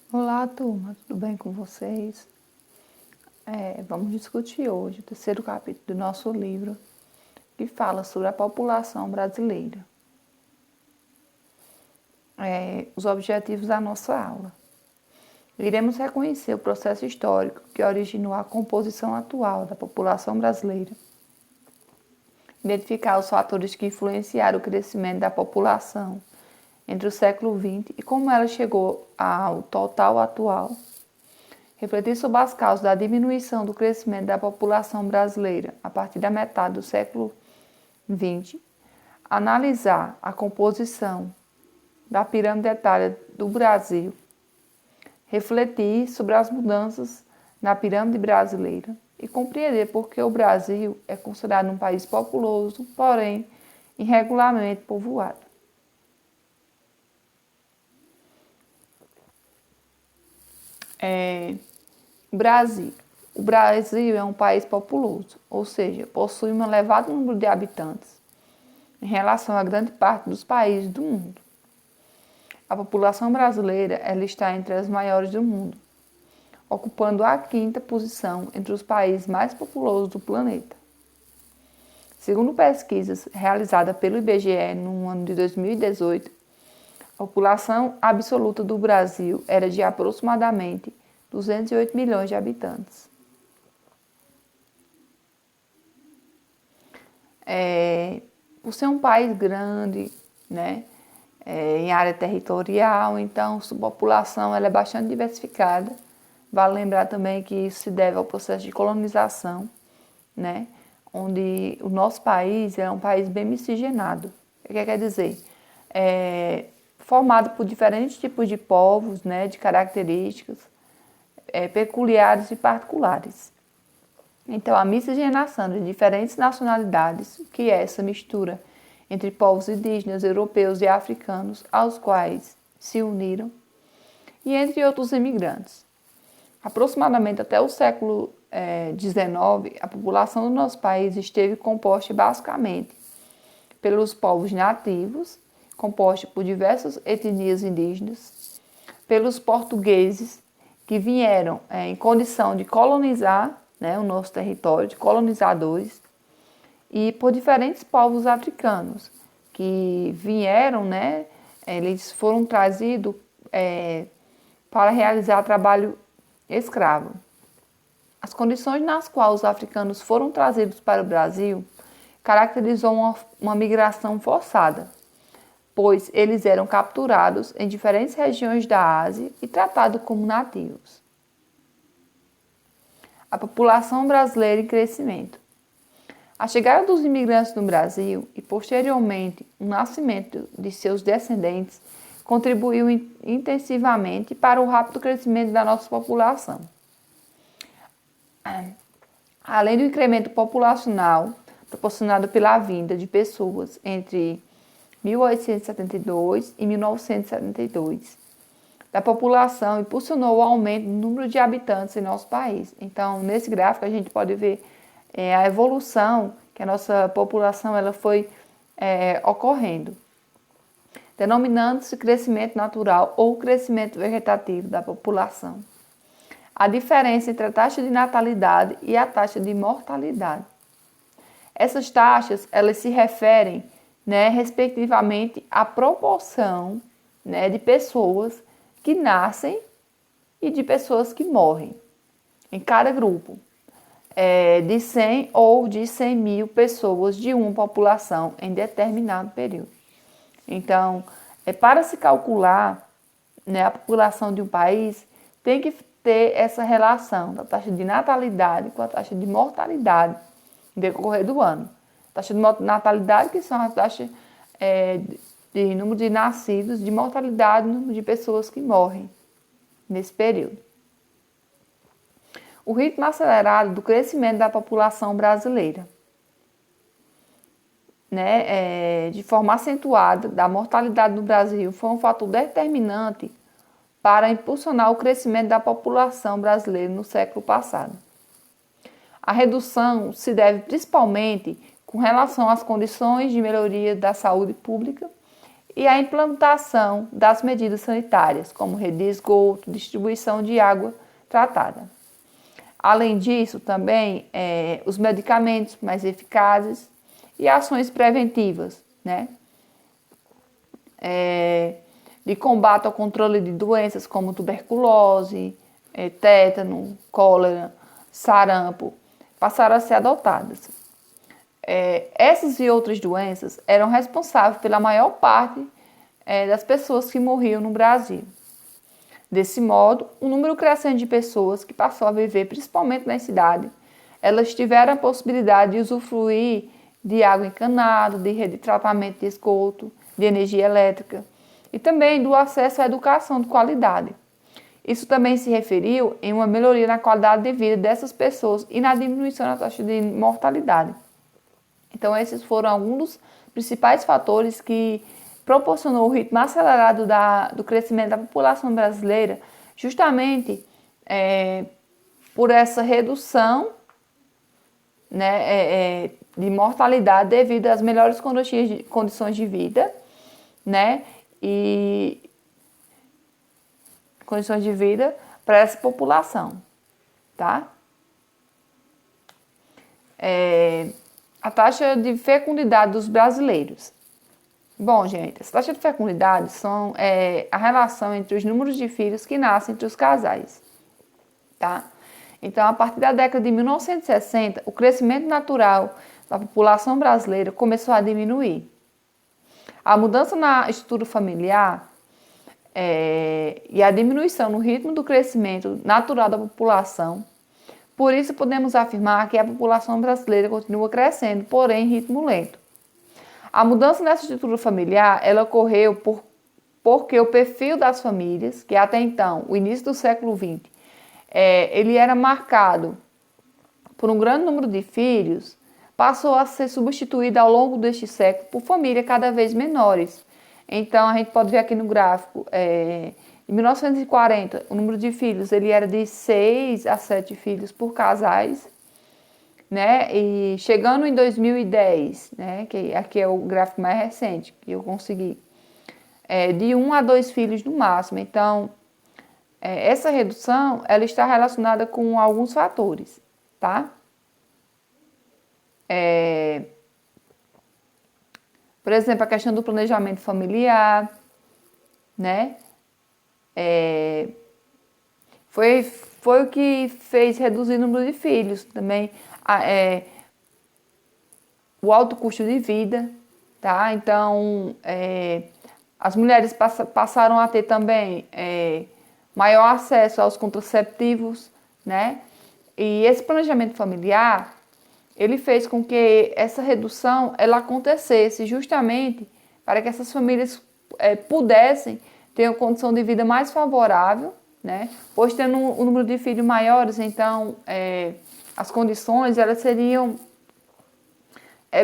Olá, turma, tudo bem com vocês? Vamos discutir hoje o terceiro capítulo do nosso livro, que fala sobre a população brasileira. Os objetivos da nossa aula. Iremos reconhecer o processo histórico que originou a composição atual da população brasileira, identificar os fatores que influenciaram o crescimento da população entre o século XX e como ela chegou ao total atual, refletir sobre as causas da diminuição do crescimento da população brasileira a partir da metade do século XX, analisar a composição da pirâmide etária do Brasil, refletir sobre as mudanças na pirâmide brasileira e compreender por que o Brasil é considerado um país populoso, porém irregularmente povoado. Brasil. O Brasil é um país populoso, ou seja, possui um elevado número de habitantes em relação a grande parte dos países do mundo. A população brasileira ela está entre as maiores do mundo, ocupando a quinta posição entre os países mais populosos do planeta. Segundo pesquisas realizadas pelo IBGE no ano de 2018, a população absoluta do Brasil era de aproximadamente 208 milhões de habitantes. Por ser um país grande, né, em área territorial, então sua população ela é bastante diversificada. Vale lembrar também que isso se deve ao processo de colonização, né, onde o nosso país é um país bem miscigenado. O que quer dizer? Formado por diferentes tipos de povos, né, de características peculiares e particulares. Então, a miscigenação de diferentes nacionalidades, que é essa mistura entre povos indígenas, europeus e africanos, aos quais se uniram, e entre outros imigrantes. Aproximadamente até o século XIX, a população do nosso país esteve composta basicamente pelos povos nativos, composta por diversas etnias indígenas, pelos portugueses, que vieram em condição de colonizar, né, o nosso território, de colonizadores, e por diferentes povos africanos, que vieram, né, eles foram trazidos para realizar trabalho escravo. As condições nas quais os africanos foram trazidos para o Brasil caracterizou uma migração forçada, pois eles eram capturados em diferentes regiões da Ásia e tratados como nativos. A população brasileira em crescimento. A chegada dos imigrantes no Brasil e, posteriormente, o nascimento de seus descendentes contribuiu intensivamente para o rápido crescimento da nossa população. Além do incremento populacional proporcionado pela vinda de pessoas entre 1872 e 1972, da população impulsionou o aumento do número de habitantes em nosso país. Então, nesse gráfico a gente pode ver a evolução que a nossa população ela foi ocorrendo, denominando-se crescimento natural ou crescimento vegetativo da população. A diferença entre a taxa de natalidade e a taxa de mortalidade. Essas taxas elas se referem, né, respectivamente à proporção, né, de pessoas que nascem e de pessoas que morrem em cada grupo, de 100 ou de 100 mil pessoas de uma população em determinado período. Então, para se calcular, né, a população de um país, tem que ter essa relação da taxa de natalidade com a taxa de mortalidade no decorrer do ano. Taxa de natalidade, que são as taxas de número de nascidos, de mortalidade, número de pessoas que morrem nesse período. O ritmo acelerado do crescimento da população brasileira, né, de forma acentuada da mortalidade no Brasil, foi um fator determinante para impulsionar o crescimento da população brasileira no século passado. A redução se deve principalmente com relação às condições de melhoria da saúde pública e a implantação das medidas sanitárias, como rede de esgoto, distribuição de água tratada. Além disso, também os medicamentos mais eficazes e ações preventivas, né? De combate ao controle de doenças como tuberculose, tétano, cólera, sarampo, passaram a ser adotadas. Essas e outras doenças eram responsáveis pela maior parte das pessoas que morriam no Brasil. Desse modo, um número crescente de pessoas que passou a viver principalmente nas cidades, elas tiveram a possibilidade de usufruir de água encanada, de rede de tratamento de esgoto, de energia elétrica e também do acesso à educação de qualidade. Isso também se referiu em uma melhoria na qualidade de vida dessas pessoas e na diminuição da taxa de mortalidade. Então, esses foram alguns dos principais fatores que proporcionou o ritmo acelerado do crescimento da população brasileira, justamente por essa redução, né, de mortalidade devido às melhores condições de vida, né, e condições de vida para essa população, tá? A taxa de fecundidade dos brasileiros. Bom, gente, essa taxa de fecundidade são a relação entre os números de filhos que nascem entre os casais, tá? Então, a partir da década de 1960, o crescimento natural da população brasileira começou a diminuir. A mudança na estrutura familiar e a diminuição no ritmo do crescimento natural da população. Por isso, podemos afirmar que a população brasileira continua crescendo, porém em ritmo lento. A mudança nessa estrutura familiar, ela ocorreu porque o perfil das famílias, que até então, o início do século XX, ele era marcado por um grande número de filhos, passou a ser substituído ao longo deste século por famílias cada vez menores. Então, a gente pode ver aqui no gráfico, em 1940, o número de filhos ele era de 6 a 7 filhos por casais, né? E chegando em 2010, né? Que aqui é o gráfico mais recente que eu consegui, de 1 a 2 filhos no máximo. Então, essa redução ela está relacionada com alguns fatores, tá? Por exemplo, a questão do planejamento familiar, né? Foi o que fez reduzir o número de filhos. Também o alto custo de vida, tá? Então, as mulheres passaram a ter também maior acesso aos contraceptivos, né? E esse planejamento familiar, ele fez com que essa redução ela acontecesse justamente para que essas famílias pudessem ter uma condição de vida mais favorável, né? Pois tendo um número de filhos maiores, então as condições elas seriam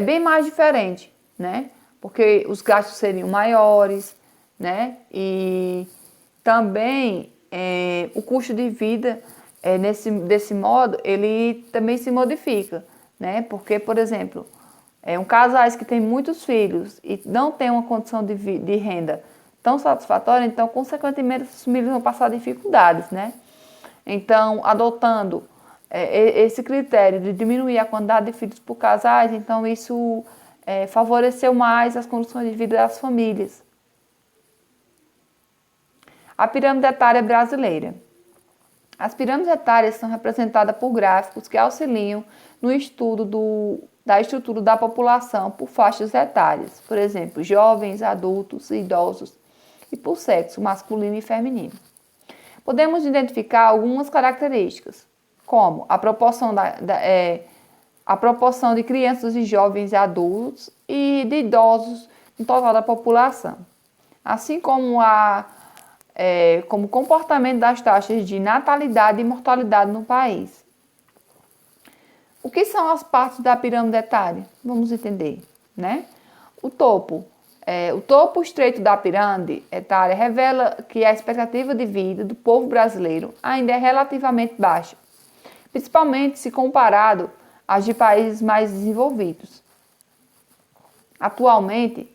bem mais diferentes, né? Porque os gastos seriam maiores, né? E também o custo de vida desse modo ele também se modifica, né? Porque, por exemplo, casais que têm muitos filhos e não têm uma condição de renda tão satisfatória, então, consequentemente, essas famílias vão passar dificuldades, né? Então, adotando esse critério de diminuir a quantidade de filhos por casais, então isso favoreceu mais as condições de vida das famílias. A pirâmide etária brasileira. As pirâmides etárias são representadas por gráficos que auxiliam no estudo da estrutura da população por faixas etárias, por exemplo, jovens, adultos, idosos, e por sexo masculino e feminino. Podemos identificar algumas características, como a proporção de crianças e jovens e adultos e de idosos no total da população, assim como como o comportamento das taxas de natalidade e mortalidade no país. O que são as partes da pirâmide etária? Vamos entender, né? O topo estreito da pirâmide etária revela que a expectativa de vida do povo brasileiro ainda é relativamente baixa, principalmente se comparado às de países mais desenvolvidos. Atualmente,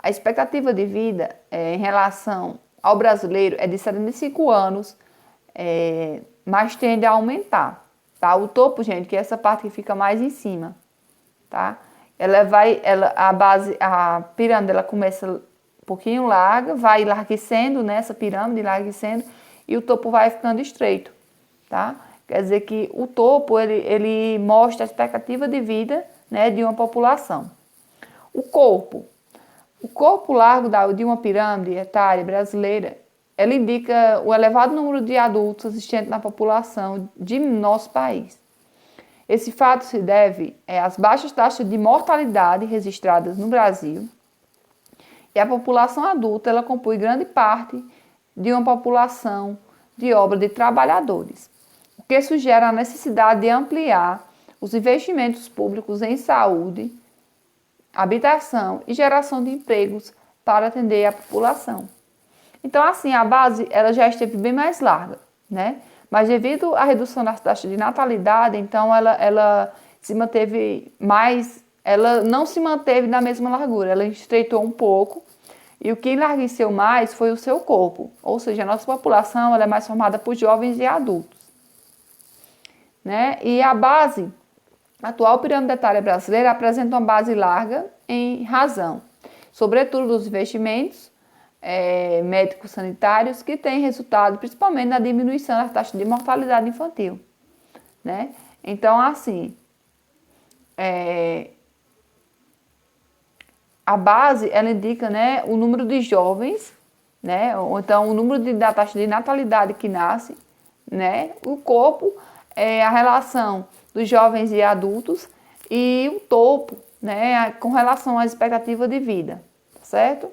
a expectativa de vida em relação ao brasileiro é de 75 anos, mas tende a aumentar, tá? O topo, gente, que é essa parte que fica mais em cima, tá? A pirâmide, ela começa um pouquinho larga, vai enlarguecendo nessa pirâmide, enlarguecendo, e o topo vai ficando estreito, tá? Quer dizer que o topo, ele mostra a expectativa de vida, né, de uma população. O corpo largo de uma pirâmide etária brasileira, ela indica o elevado número de adultos existentes na população de nosso país. Esse fato se deve às baixas taxas de mortalidade registradas no Brasil, e a população adulta ela compõe grande parte de uma população de obra de trabalhadores, o que sugere a necessidade de ampliar os investimentos públicos em saúde, habitação e geração de empregos para atender a população. Então, assim, a base ela já esteve bem mais larga, né? Mas devido à redução das taxas de natalidade, então ela se manteve mais, ela não se manteve na mesma largura, ela estreitou um pouco, e o que enlargueceu mais foi o seu corpo, ou seja, a nossa população ela é mais formada por jovens e adultos, né? E a atual pirâmide etária brasileira apresenta uma base larga em razão, sobretudo dos investimentos médicos sanitários, que têm resultado principalmente na diminuição das taxas de mortalidade infantil, né? Então, assim, a base, ela indica, né, o número de jovens, né, ou então o número da taxa de natalidade que nasce, né, o corpo, a relação dos jovens e adultos, e o topo, né, com relação à expectativa de vida, certo?